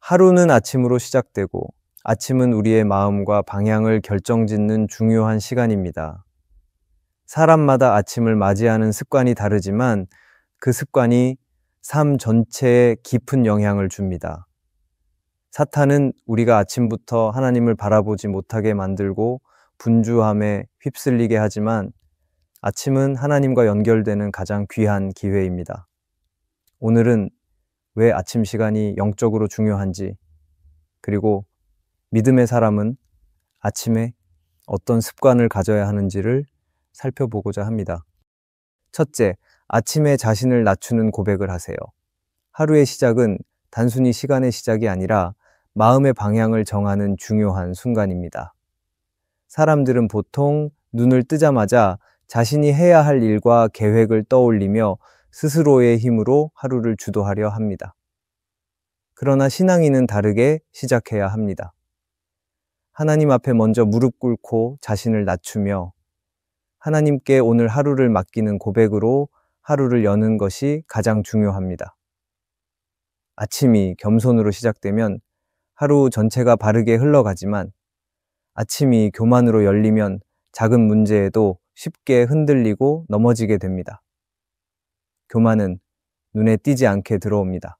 하루는 아침으로 시작되고 아침은 우리의 마음과 방향을 결정짓는 중요한 시간입니다. 사람마다 아침을 맞이하는 습관이 다르지만 그 습관이 삶 전체에 깊은 영향을 줍니다. 사탄은 우리가 아침부터 하나님을 바라보지 못하게 만들고 분주함에 휩쓸리게 하지만 아침은 하나님과 연결되는 가장 귀한 기회입니다. 오늘은 왜 아침 시간이 영적으로 중요한지, 그리고 믿음의 사람은 아침에 어떤 습관을 가져야 하는지를 살펴보고자 합니다. 첫째, 아침에 자신을 낮추는 고백을 하세요. 하루의 시작은 단순히 시간의 시작이 아니라 마음의 방향을 정하는 중요한 순간입니다. 사람들은 보통 눈을 뜨자마자 자신이 해야 할 일과 계획을 떠올리며 스스로의 힘으로 하루를 주도하려 합니다. 그러나 신앙인은 다르게 시작해야 합니다. 하나님 앞에 먼저 무릎 꿇고 자신을 낮추며 하나님께 오늘 하루를 맡기는 고백으로 하루를 여는 것이 가장 중요합니다. 아침이 겸손으로 시작되면 하루 전체가 바르게 흘러가지만 아침이 교만으로 열리면 작은 문제에도 쉽게 흔들리고 넘어지게 됩니다. 교만은 눈에 띄지 않게 들어옵니다.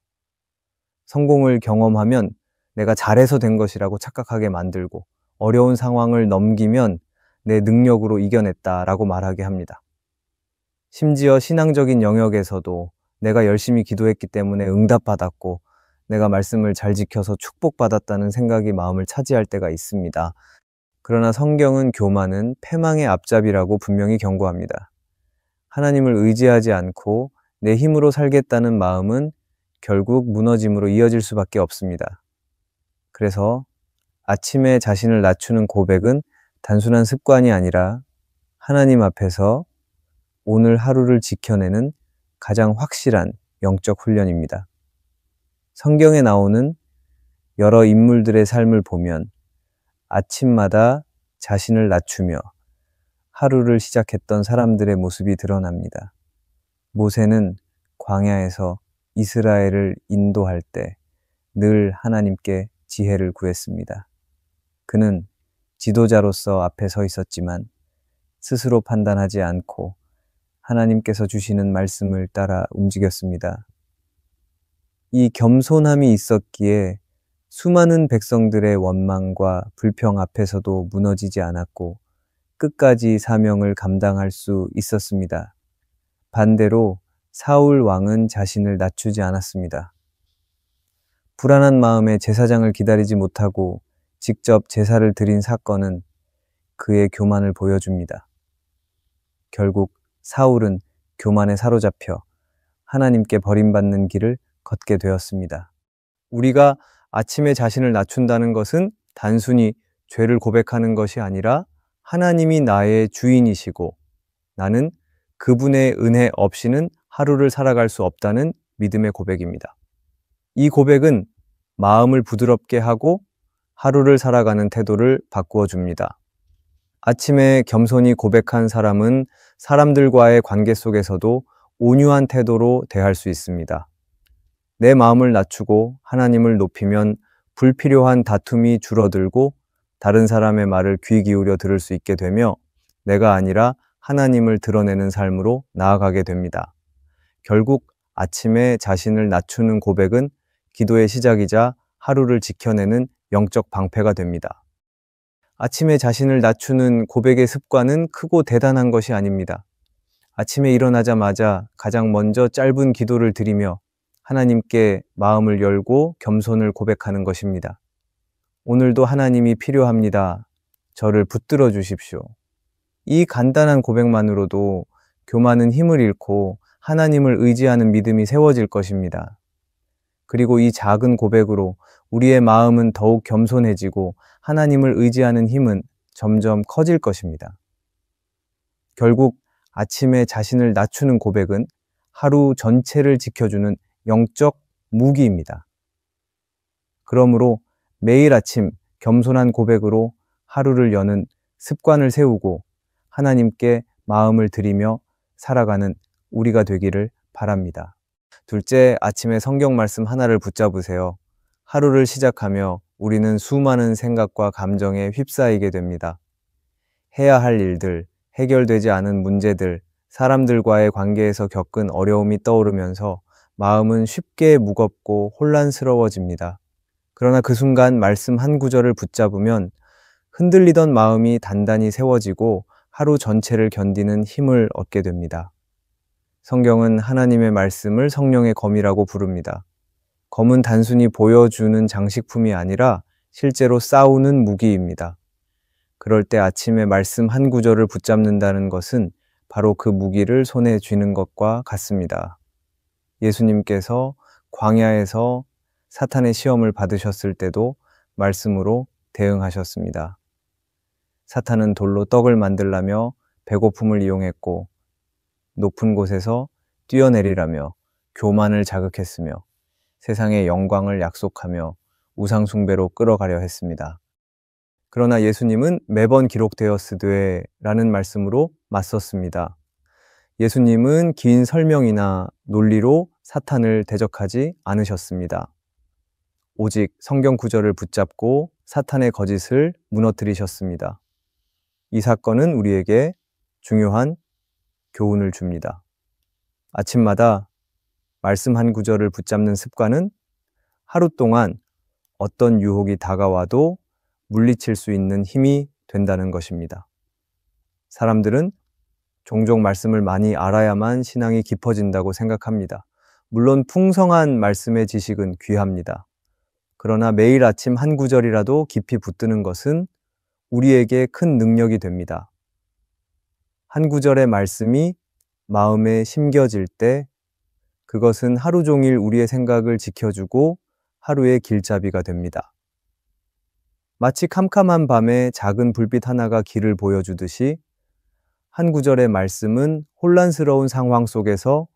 성공을 경험하면 내가 잘해서 된 것이라고 착각하게 만들고 어려운 상황을 넘기면 내 능력으로 이겨냈다라고 말하게 합니다. 심지어 신앙적인 영역에서도 내가 열심히 기도했기 때문에 응답받았고 내가 말씀을 잘 지켜서 축복받았다는 생각이 마음을 차지할 때가 있습니다. 그러나 성경은 교만은 패망의 앞잡이라고 분명히 경고합니다. 하나님을 의지하지 않고 내 힘으로 살겠다는 마음은 결국 무너짐으로 이어질 수밖에 없습니다. 그래서 아침에 자신을 낮추는 고백은 단순한 습관이 아니라 하나님 앞에서 오늘 하루를 지켜내는 가장 확실한 영적 훈련입니다. 성경에 나오는 여러 인물들의 삶을 보면 아침마다 자신을 낮추며 하루를 시작했던 사람들의 모습이 드러납니다. 모세는 광야에서 이스라엘을 인도할 때 늘 하나님께 지혜를 구했습니다. 그는 지도자로서 앞에 서 있었지만 스스로 판단하지 않고 하나님께서 주시는 말씀을 따라 움직였습니다. 이 겸손함이 있었기에 수많은 백성들의 원망과 불평 앞에서도 무너지지 않았고 끝까지 사명을 감당할 수 있었습니다. 반대로 사울 왕은 자신을 낮추지 않았습니다. 불안한 마음에 제사장을 기다리지 못하고 직접 제사를 드린 사건은 그의 교만을 보여줍니다. 결국 사울은 교만에 사로잡혀 하나님께 버림받는 길을 걷게 되었습니다. 우리가 아침에 자신을 낮춘다는 것은 단순히 죄를 고백하는 것이 아니라 하나님이 나의 주인이시고 나는 그분의 은혜 없이는 하루를 살아갈 수 없다는 믿음의 고백입니다. 이 고백은 마음을 부드럽게 하고 하루를 살아가는 태도를 바꾸어 줍니다. 아침에 겸손히 고백한 사람은 사람들과의 관계 속에서도 온유한 태도로 대할 수 있습니다. 내 마음을 낮추고 하나님을 높이면 불필요한 다툼이 줄어들고 다른 사람의 말을 귀 기울여 들을 수 있게 되며 내가 아니라 하나님을 드러내는 삶으로 나아가게 됩니다. 결국 아침에 자신을 낮추는 고백은 기도의 시작이자 하루를 지켜내는 영적 방패가 됩니다. 아침에 자신을 낮추는 고백의 습관은 크고 대단한 것이 아닙니다. 아침에 일어나자마자 가장 먼저 짧은 기도를 드리며 하나님께 마음을 열고 겸손을 고백하는 것입니다. 오늘도 하나님이 필요합니다. 저를 붙들어 주십시오. 이 간단한 고백만으로도 교만은 힘을 잃고 하나님을 의지하는 믿음이 세워질 것입니다. 그리고 이 작은 고백으로 우리의 마음은 더욱 겸손해지고 하나님을 의지하는 힘은 점점 커질 것입니다. 결국 아침에 자신을 낮추는 고백은 하루 전체를 지켜주는 영적 무기입니다. 그러므로 매일 아침 겸손한 고백으로 하루를 여는 습관을 세우고 하나님께 마음을 드리며 살아가는 우리가 되기를 바랍니다. 둘째, 아침에 성경 말씀 하나를 붙잡으세요. 하루를 시작하며 우리는 수많은 생각과 감정에 휩싸이게 됩니다. 해야 할 일들, 해결되지 않은 문제들, 사람들과의 관계에서 겪은 어려움이 떠오르면서 마음은 쉽게 무겁고 혼란스러워집니다. 그러나 그 순간 말씀 한 구절을 붙잡으면 흔들리던 마음이 단단히 세워지고 하루 전체를 견디는 힘을 얻게 됩니다. 성경은 하나님의 말씀을 성령의 검이라고 부릅니다. 검은 단순히 보여주는 장식품이 아니라 실제로 싸우는 무기입니다. 그럴 때 아침에 말씀 한 구절을 붙잡는다는 것은 바로 그 무기를 손에 쥐는 것과 같습니다. 예수님께서 광야에서 사탄의 시험을 받으셨을 때도 말씀으로 대응하셨습니다. 사탄은 돌로 떡을 만들라며 배고픔을 이용했고 높은 곳에서 뛰어내리라며 교만을 자극했으며 세상의 영광을 약속하며 우상 숭배로 끌어가려 했습니다. 그러나 예수님은 매번 기록되었으되라는 말씀으로 맞섰습니다. 예수님은 긴 설명이나 논리로 사탄을 대적하지 않으셨습니다. 오직 성경 구절을 붙잡고 사탄의 거짓을 무너뜨리셨습니다. 이 사건은 우리에게 중요한 교훈을 줍니다. 아침마다 말씀 한 구절을 붙잡는 습관은 하루 동안 어떤 유혹이 다가와도 물리칠 수 있는 힘이 된다는 것입니다. 사람들은 종종 말씀을 많이 알아야만 신앙이 깊어진다고 생각합니다. 물론 풍성한 말씀의 지식은 귀합니다. 그러나 매일 아침 한 구절이라도 깊이 붙드는 것은 우리에게 큰 능력이 됩니다. 한 구절의 말씀이 마음에 심겨질 때 그것은 하루 종일 우리의 생각을 지켜주고 하루의 길잡이가 됩니다. 마치 캄캄한 밤에 작은 불빛 하나가 길을 보여주듯이 한 구절의 말씀은 혼란스러운 상황 속에서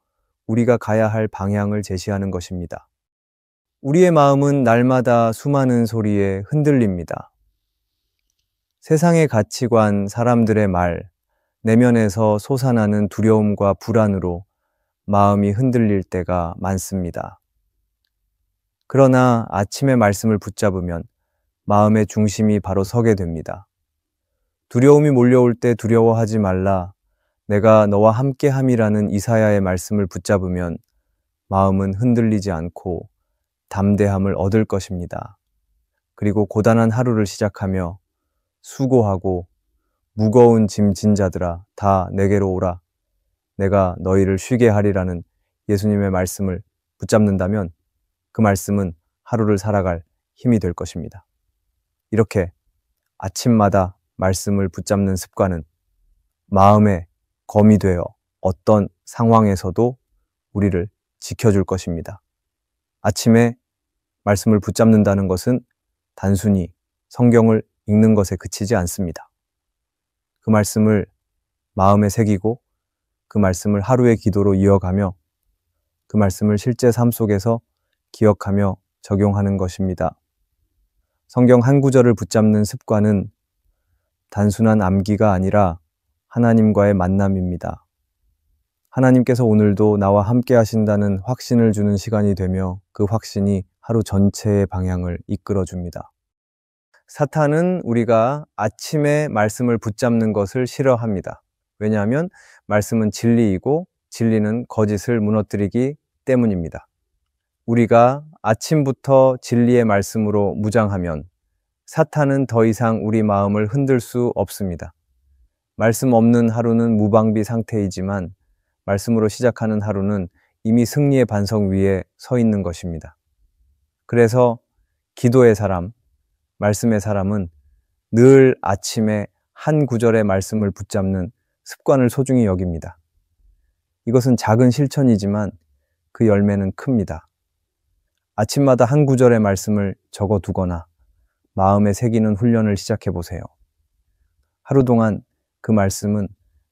우리가 가야 할 방향을 제시하는 것입니다. 우리의 마음은 날마다 수많은 소리에 흔들립니다. 세상의 가치관, 사람들의 말, 내면에서 솟아나는 두려움과 불안으로 마음이 흔들릴 때가 많습니다. 그러나 아침의 말씀을 붙잡으면 마음의 중심이 바로 서게 됩니다. 두려움이 몰려올 때 두려워하지 말라. 내가 너와 함께함이라는 이사야의 말씀을 붙잡으면 마음은 흔들리지 않고 담대함을 얻을 것입니다. 그리고 고단한 하루를 시작하며 수고하고 무거운 짐 진 자들아 다 내게로 오라. 내가 너희를 쉬게 하리라는 예수님의 말씀을 붙잡는다면 그 말씀은 하루를 살아갈 힘이 될 것입니다. 이렇게 아침마다 말씀을 붙잡는 습관은 마음의 검이 되어 어떤 상황에서도 우리를 지켜줄 것입니다. 아침에 말씀을 붙잡는다는 것은 단순히 성경을 읽는 것에 그치지 않습니다. 그 말씀을 마음에 새기고 그 말씀을 하루의 기도로 이어가며 그 말씀을 실제 삶 속에서 기억하며 적용하는 것입니다. 성경 한 구절을 붙잡는 습관은 단순한 암기가 아니라 하나님과의 만남입니다. 하나님께서 오늘도 나와 함께 하신다는 확신을 주는 시간이 되며 그 확신이 하루 전체의 방향을 이끌어 줍니다. 사탄은 우리가 아침에 말씀을 붙잡는 것을 싫어합니다. 왜냐하면 말씀은 진리이고 진리는 거짓을 무너뜨리기 때문입니다. 우리가 아침부터 진리의 말씀으로 무장하면 사탄은 더 이상 우리 마음을 흔들 수 없습니다. 말씀 없는 하루는 무방비 상태이지만 말씀으로 시작하는 하루는 이미 승리의 반석 위에 서 있는 것입니다. 그래서 기도의 사람, 말씀의 사람은 늘 아침에 한 구절의 말씀을 붙잡는 습관을 소중히 여깁니다. 이것은 작은 실천이지만 그 열매는 큽니다. 아침마다 한 구절의 말씀을 적어두거나 마음에 새기는 훈련을 시작해 보세요. 하루 동안 그 말씀은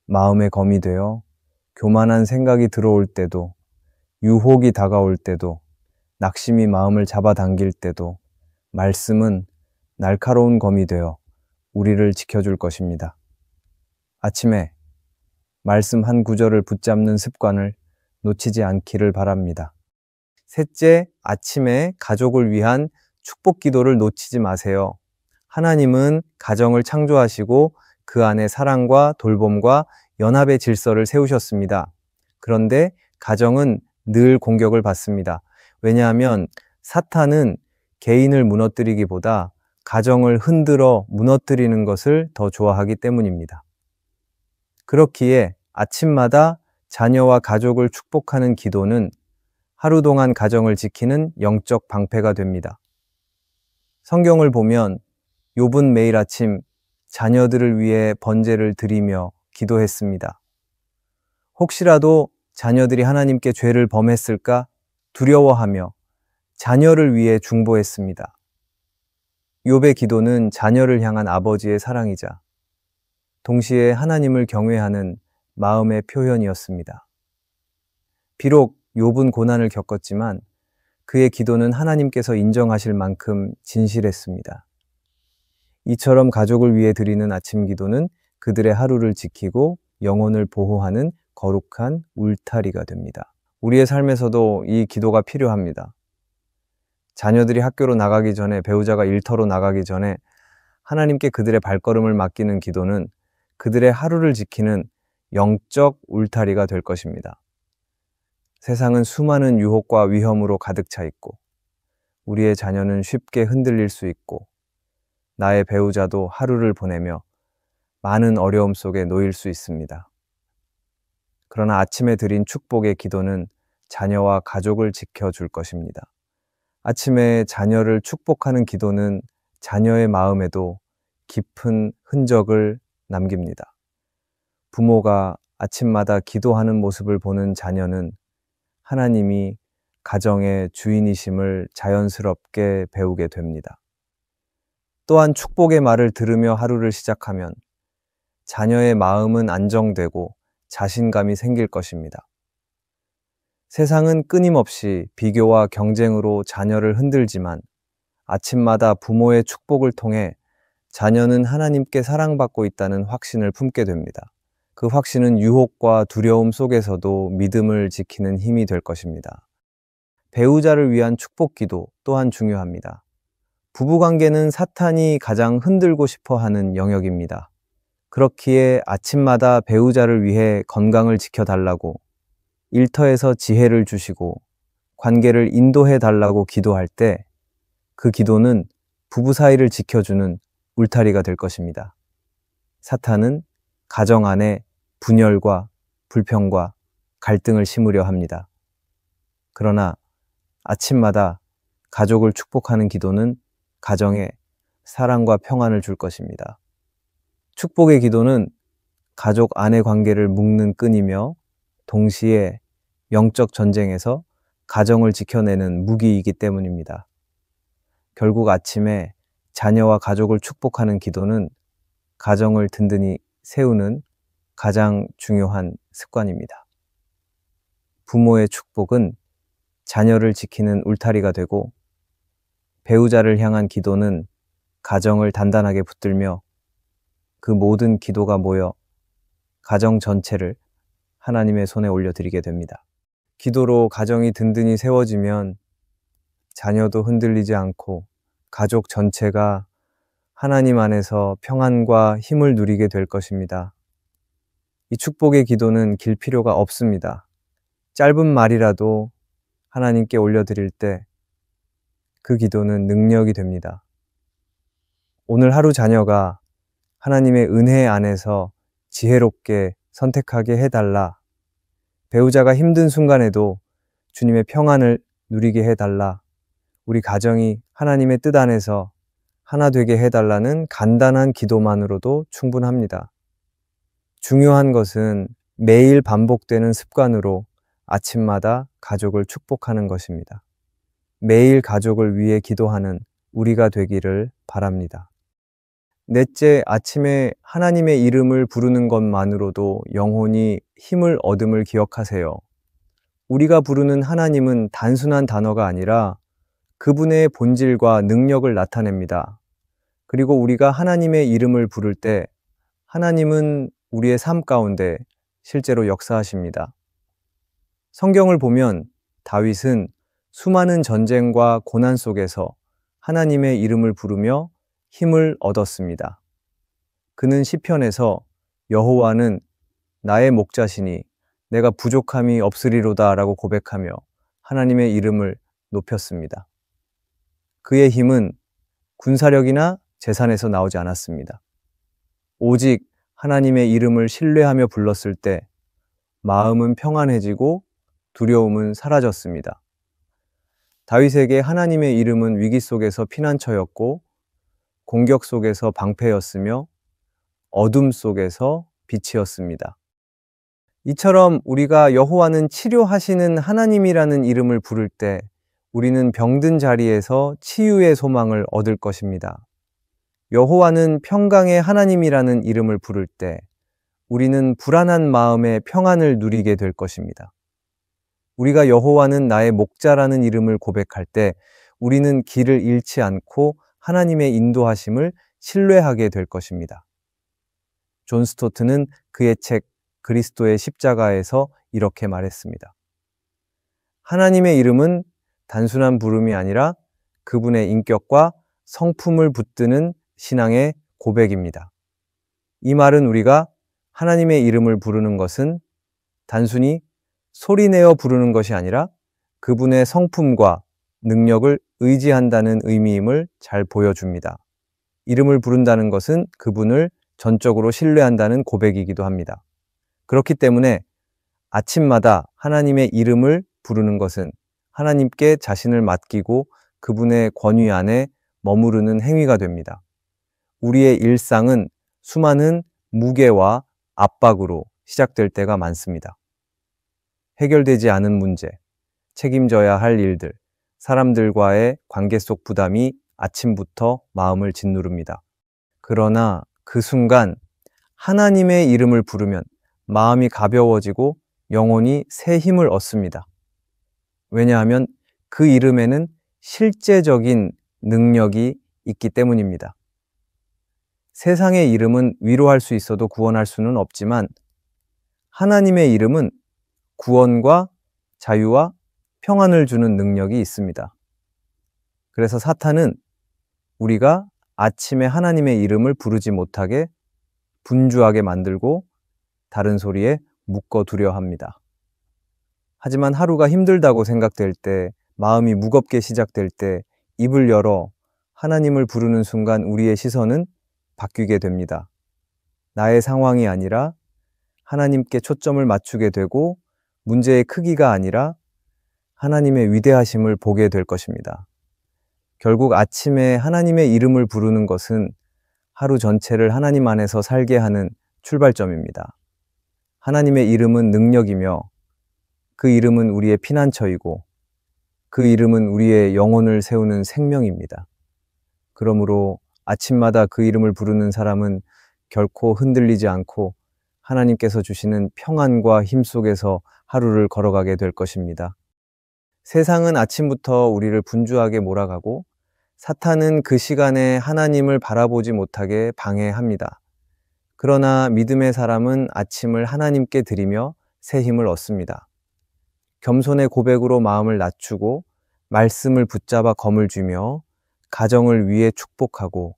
마음의 검이 되어 교만한 생각이 들어올 때도, 유혹이 다가올 때도, 낙심이 마음을 잡아당길 때도 말씀은 날카로운 검이 되어 우리를 지켜줄 것입니다. 아침에 말씀 한 구절을 붙잡는 습관을 놓치지 않기를 바랍니다. 셋째, 아침에 가족을 위한 축복 기도를 놓치지 마세요. 하나님은 가정을 창조하시고 그 안에 사랑과 돌봄과 연합의 질서를 세우셨습니다. 그런데 가정은 늘 공격을 받습니다. 왜냐하면 사탄은 개인을 무너뜨리기보다 가정을 흔들어 무너뜨리는 것을 더 좋아하기 때문입니다. 그렇기에 아침마다 자녀와 가족을 축복하는 기도는 하루 동안 가정을 지키는 영적 방패가 됩니다. 성경을 보면 욥은 매일 아침 자녀들을 위해 번제를 드리며 기도했습니다. 혹시라도 자녀들이 하나님께 죄를 범했을까 두려워하며 자녀를 위해 중보했습니다. 욥의 기도는 자녀를 향한 아버지의 사랑이자 동시에 하나님을 경외하는 마음의 표현이었습니다. 비록 욥은 고난을 겪었지만 그의 기도는 하나님께서 인정하실 만큼 진실했습니다. 이처럼 가족을 위해 드리는 아침 기도는 그들의 하루를 지키고 영혼을 보호하는 거룩한 울타리가 됩니다. 우리의 삶에서도 이 기도가 필요합니다. 자녀들이 학교로 나가기 전에, 배우자가 일터로 나가기 전에 하나님께 그들의 발걸음을 맡기는 기도는 그들의 하루를 지키는 영적 울타리가 될 것입니다. 세상은 수많은 유혹과 위험으로 가득 차 있고 우리의 자녀는 쉽게 흔들릴 수 있고 나의 배우자도 하루를 보내며 많은 어려움 속에 놓일 수 있습니다. 그러나 아침에 드린 축복의 기도는 자녀와 가족을 지켜줄 것입니다. 아침에 자녀를 축복하는 기도는 자녀의 마음에도 깊은 흔적을 남깁니다. 부모가 아침마다 기도하는 모습을 보는 자녀는 하나님이 가정의 주인이심을 자연스럽게 배우게 됩니다. 또한 축복의 말을 들으며 하루를 시작하면 자녀의 마음은 안정되고 자신감이 생길 것입니다. 세상은 끊임없이 비교와 경쟁으로 자녀를 흔들지만 아침마다 부모의 축복을 통해 자녀는 하나님께 사랑받고 있다는 확신을 품게 됩니다. 그 확신은 유혹과 두려움 속에서도 믿음을 지키는 힘이 될 것입니다. 배우자를 위한 축복 기도 또한 중요합니다. 부부관계는 사탄이 가장 흔들고 싶어 하는 영역입니다. 그렇기에 아침마다 배우자를 위해 건강을 지켜달라고, 일터에서 지혜를 주시고 관계를 인도해 달라고 기도할 때 그 기도는 부부 사이를 지켜주는 울타리가 될 것입니다. 사탄은 가정 안에 분열과 불평과 갈등을 심으려 합니다. 그러나 아침마다 가족을 축복하는 기도는 가정에 사랑과 평안을 줄 것입니다. 축복의 기도는 가족 안의 관계를 묶는 끈이며 동시에 영적 전쟁에서 가정을 지켜내는 무기이기 때문입니다. 결국 아침에 자녀와 가족을 축복하는 기도는 가정을 든든히 세우는 가장 중요한 습관입니다. 부모의 축복은 자녀를 지키는 울타리가 되고 배우자를 향한 기도는 가정을 단단하게 붙들며 그 모든 기도가 모여 가정 전체를 하나님의 손에 올려드리게 됩니다. 기도로 가정이 든든히 세워지면 자녀도 흔들리지 않고 가족 전체가 하나님 안에서 평안과 힘을 누리게 될 것입니다. 이 축복의 기도는 길 필요가 없습니다. 짧은 말이라도 하나님께 올려드릴 때 그 기도는 능력이 됩니다. 오늘 하루 자녀가 하나님의 은혜 안에서 지혜롭게 선택하게 해달라. 배우자가 힘든 순간에도 주님의 평안을 누리게 해달라. 우리 가정이 하나님의 뜻 안에서 하나 되게 해달라는 간단한 기도만으로도 충분합니다. 중요한 것은 매일 반복되는 습관으로 아침마다 가족을 축복하는 것입니다. 매일 가족을 위해 기도하는 우리가 되기를 바랍니다. 넷째, 아침에 하나님의 이름을 부르는 것만으로도 영혼이 힘을 얻음을 기억하세요. 우리가 부르는 하나님은 단순한 단어가 아니라 그분의 본질과 능력을 나타냅니다. 그리고 우리가 하나님의 이름을 부를 때 하나님은 우리의 삶 가운데 실제로 역사하십니다. 성경을 보면 다윗은 수많은 전쟁과 고난 속에서 하나님의 이름을 부르며 힘을 얻었습니다. 그는 시편에서 여호와는 나의 목자시니 내가 부족함이 없으리로다 라고 고백하며 하나님의 이름을 높였습니다. 그의 힘은 군사력이나 재산에서 나오지 않았습니다. 오직 하나님의 이름을 신뢰하며 불렀을 때 마음은 평안해지고 두려움은 사라졌습니다. 다윗에게 하나님의 이름은 위기 속에서 피난처였고 공격 속에서 방패였으며 어둠 속에서 빛이었습니다. 이처럼 우리가 여호와는 치료하시는 하나님이라는 이름을 부를 때 우리는 병든 자리에서 치유의 소망을 얻을 것입니다. 여호와는 평강의 하나님이라는 이름을 부를 때 우리는 불안한 마음의 평안을 누리게 될 것입니다. 우리가 여호와는 나의 목자라는 이름을 고백할 때 우리는 길을 잃지 않고 하나님의 인도하심을 신뢰하게 될 것입니다. 존 스토트는 그의 책 그리스도의 십자가에서 이렇게 말했습니다. 하나님의 이름은 단순한 부름이 아니라 그분의 인격과 성품을 붙드는 신앙의 고백입니다. 이 말은 우리가 하나님의 이름을 부르는 것은 단순히 소리내어 부르는 것이 아니라 그분의 성품과 능력을 의지한다는 의미임을 잘 보여줍니다. 이름을 부른다는 것은 그분을 전적으로 신뢰한다는 고백이기도 합니다. 그렇기 때문에 아침마다 하나님의 이름을 부르는 것은 하나님께 자신을 맡기고 그분의 권위 안에 머무르는 행위가 됩니다. 우리의 일상은 수많은 무게와 압박으로 시작될 때가 많습니다. 해결되지 않은 문제, 책임져야 할 일들, 사람들과의 관계 속 부담이 아침부터 마음을 짓누릅니다. 그러나 그 순간 하나님의 이름을 부르면 마음이 가벼워지고 영혼이 새 힘을 얻습니다. 왜냐하면 그 이름에는 실제적인 능력이 있기 때문입니다. 세상의 이름은 위로할 수 있어도 구원할 수는 없지만 하나님의 이름은 구원과 자유와 평안을 주는 능력이 있습니다. 그래서 사탄은 우리가 아침에 하나님의 이름을 부르지 못하게 분주하게 만들고 다른 소리에 묶어두려 합니다. 하지만 하루가 힘들다고 생각될 때, 마음이 무겁게 시작될 때 입을 열어 하나님을 부르는 순간 우리의 시선은 바뀌게 됩니다. 나의 상황이 아니라 하나님께 초점을 맞추게 되고 문제의 크기가 아니라 하나님의 위대하심을 보게 될 것입니다. 결국 아침에 하나님의 이름을 부르는 것은 하루 전체를 하나님 안에서 살게 하는 출발점입니다. 하나님의 이름은 능력이며 그 이름은 우리의 피난처이고 그 이름은 우리의 영혼을 세우는 생명입니다. 그러므로 아침마다 그 이름을 부르는 사람은 결코 흔들리지 않고 하나님께서 주시는 평안과 힘 속에서 하루를 걸어가게 될 것입니다. 세상은 아침부터 우리를 분주하게 몰아가고 사탄은 그 시간에 하나님을 바라보지 못하게 방해합니다. 그러나 믿음의 사람은 아침을 하나님께 드리며 새 힘을 얻습니다. 겸손의 고백으로 마음을 낮추고 말씀을 붙잡아 검을 쥐며 가정을 위해 축복하고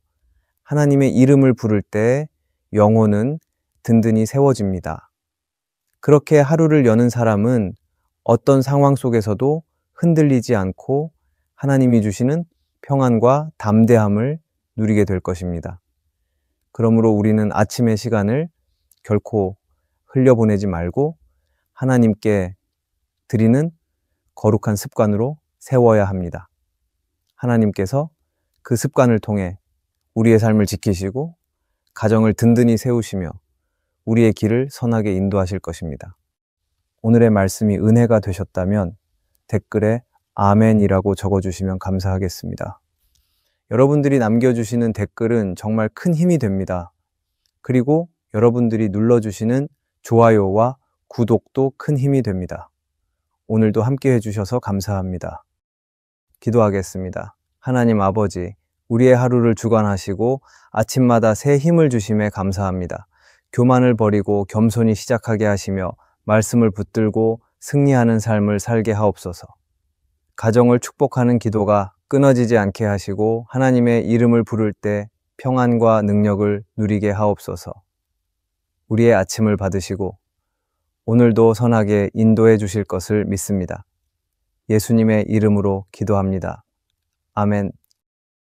하나님의 이름을 부를 때 영혼은 든든히 세워집니다. 그렇게 하루를 여는 사람은 어떤 상황 속에서도 흔들리지 않고 하나님이 주시는 평안과 담대함을 누리게 될 것입니다. 그러므로 우리는 아침의 시간을 결코 흘려보내지 말고 하나님께 드리는 거룩한 습관으로 세워야 합니다. 하나님께서 그 습관을 통해 우리의 삶을 지키시고 가정을 든든히 세우시며 우리의 길을 선하게 인도하실 것입니다. 오늘의 말씀이 은혜가 되셨다면 댓글에 아멘이라고 적어주시면 감사하겠습니다. 여러분들이 남겨주시는 댓글은 정말 큰 힘이 됩니다. 그리고 여러분들이 눌러주시는 좋아요와 구독도 큰 힘이 됩니다. 오늘도 함께 해주셔서 감사합니다. 기도하겠습니다. 하나님 아버지, 우리의 하루를 주관하시고 아침마다 새 힘을 주심에 감사합니다. 교만을 버리고 겸손히 시작하게 하시며 말씀을 붙들고 승리하는 삶을 살게 하옵소서. 가정을 축복하는 기도가 끊어지지 않게 하시고 하나님의 이름을 부를 때 평안과 능력을 누리게 하옵소서. 우리의 아침을 받으시고 오늘도 선하게 인도해 주실 것을 믿습니다. 예수님의 이름으로 기도합니다. 아멘.